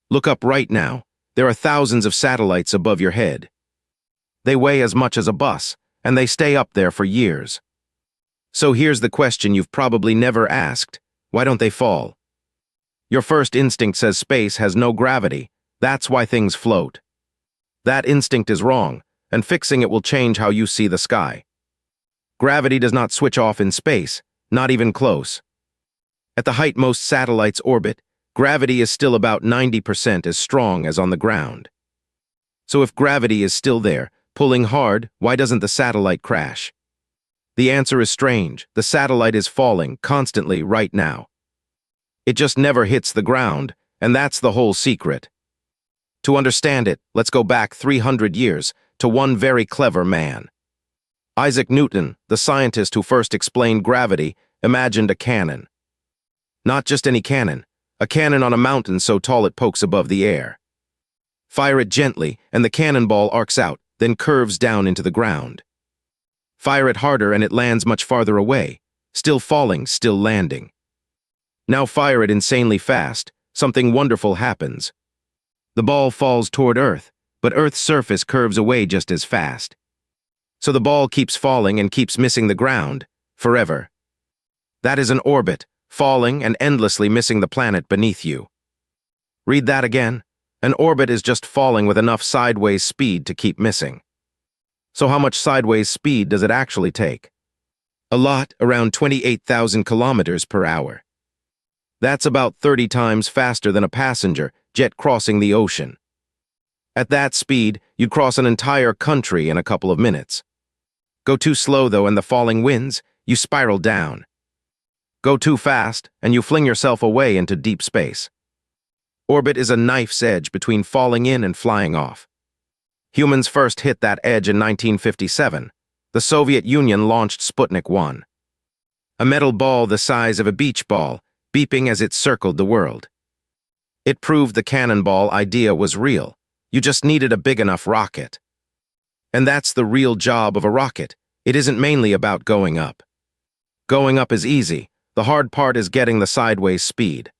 Look up right now. There are thousands of satellites above your head. They weigh as much as a bus, and they stay up there for years. So here's the question you've probably never asked. Why don't they fall? Your first instinct says space has no gravity. That's why things float. That instinct is wrong, and fixing it will change how you see the sky. Gravity does not switch off in space, not even close. At the height most satellites orbit, gravity is still about 90% as strong as on the ground. So if gravity is still there, pulling hard, why doesn't the satellite crash? The answer is strange. The satellite is falling constantly right now. It just never hits the ground, and that's the whole secret. To understand it, let's go back 300 years to one very clever man. Isaac Newton, the scientist who first explained gravity, imagined a cannon. Not just any cannon, a cannon on a mountain so tall it pokes above the air. Fire it gently, and the cannonball arcs out, then curves down into the ground. Fire it harder and it lands much farther away, still falling, still landing. Now fire it insanely fast, something wonderful happens. The ball falls toward Earth, but Earth's surface curves away just as fast. So the ball keeps falling and keeps missing the ground, forever. That is an orbit, falling and endlessly missing the planet beneath you. Read that again. An orbit is just falling with enough sideways speed to keep missing. So how much sideways speed does it actually take? A lot, around 28,000 kilometers per hour. That's about 30 times faster than a passenger jet crossing the ocean. At that speed, you'd cross an entire country in a couple of minutes. Go too slow, though, and the falling wins, you spiral down. Go too fast, and you fling yourself away into deep space. Orbit is a knife's edge between falling in and flying off. Humans first hit that edge in 1957. The Soviet Union launched Sputnik 1. A metal ball the size of a beach ball, beeping as it circled the world. It proved the cannonball idea was real. You just needed a big enough rocket. And that's the real job of a rocket. It isn't mainly about going up. Going up is easy. The hard part is getting the sideways speed.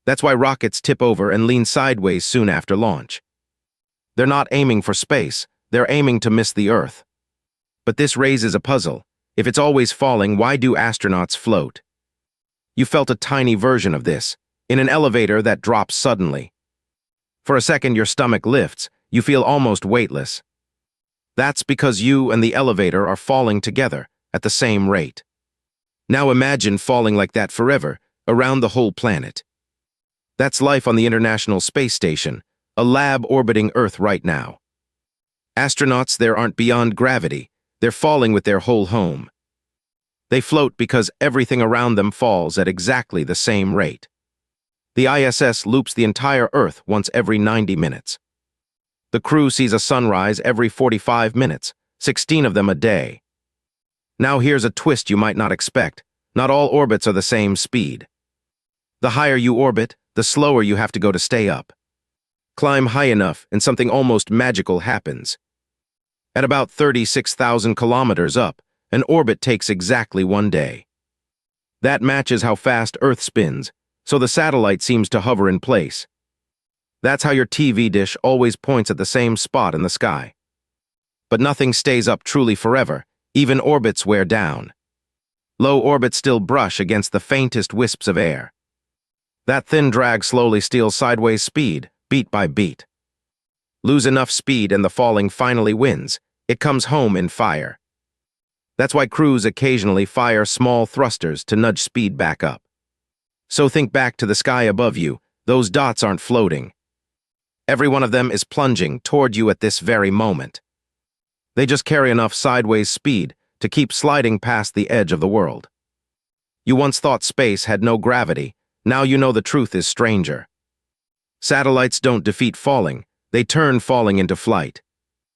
That's why rockets tip over and lean sideways soon after launch. They're not aiming for space. They're aiming to miss the Earth. But this raises a puzzle. If it's always falling, why do astronauts float? You felt a tiny version of this, in an elevator that drops suddenly. For a second, your stomach lifts. You feel almost weightless. That's because you and the elevator are falling together at the same rate. Now imagine falling like that forever, around the whole planet. That's life on the International Space Station, a lab orbiting Earth right now. Astronauts there aren't beyond gravity. They're falling with their whole home. They float because everything around them falls at exactly the same rate. The ISS loops the entire Earth once every 90 minutes. The crew sees a sunrise every 45 minutes, 16 of them a day. Now here's a twist you might not expect. Not all orbits are the same speed. The higher you orbit, the slower you have to go to stay up. Climb high enough and something almost magical happens. At about 36,000 kilometers up, an orbit takes exactly 1 day. That matches how fast Earth spins, so the satellite seems to hover in place. That's how your TV dish always points at the same spot in the sky. But nothing stays up truly forever. Even orbits wear down. Low orbits still brush against the faintest wisps of air. That thin drag slowly steals sideways speed, beat by beat. Lose enough speed and the falling finally wins. It comes home in fire. That's why crews occasionally fire small thrusters to nudge speed back up. So think back to the sky above you. Those dots aren't floating. Every one of them is plunging toward you at this very moment. They just carry enough sideways speed to keep sliding past the edge of the world. You once thought space had no gravity. Now you know the truth is stranger. Satellites don't defeat falling. They turn falling into flight.